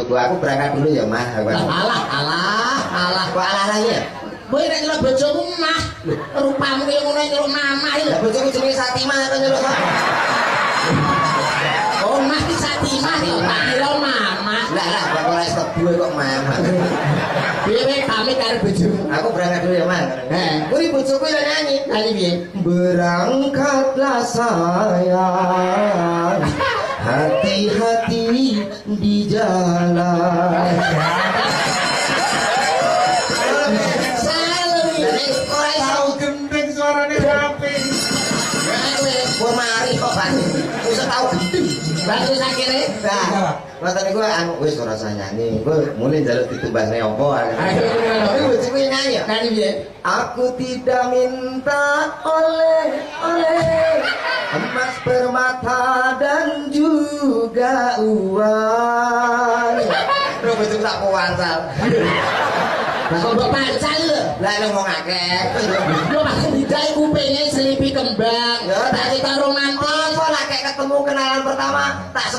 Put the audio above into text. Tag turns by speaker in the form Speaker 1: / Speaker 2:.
Speaker 1: bojoku aku berangkat dulu ya mah.
Speaker 2: Alah
Speaker 1: Kok alah lagi ya?
Speaker 2: kowe nek nyeluk bojomu mah rupamu kaya ngono nyeluk mama iki
Speaker 1: Lah bojoku jenenge Satimah kok nyeluk kok.
Speaker 2: oh mah iki Satimah iki tak kira mama
Speaker 1: Lah kok ora stop duwe kok mama.
Speaker 2: piye wae pamit karo bojomu
Speaker 1: Aku berangkat dulu ya mah. Kuwi bojoku ya nyanyi.
Speaker 2: kali piye
Speaker 1: Berangkatlah sayang, hati-hati di jalan.
Speaker 3: Tahu gendeng suarane rapi.
Speaker 1: Kowe mari kok Pak. Wis tau gendeng.
Speaker 2: bantu sakire
Speaker 1: Nah, ngoten niku anu wis ora usah nyanyi. Kowe mulai njaluk ditumbasne apa. Tapi bojoku nyanyi ya.
Speaker 2: kali piye
Speaker 1: Aku tidak minta oleh emas permata dan juga uang. Bro bojoku tak puancal.
Speaker 2: kok mbok pancal lho
Speaker 1: Lah ngomong akeh.
Speaker 2: lho maksud didae kupinge selipi kembang
Speaker 1: Ya,
Speaker 2: tak karo romantis
Speaker 1: Apa lah kayak ketemu kenalan pertama tak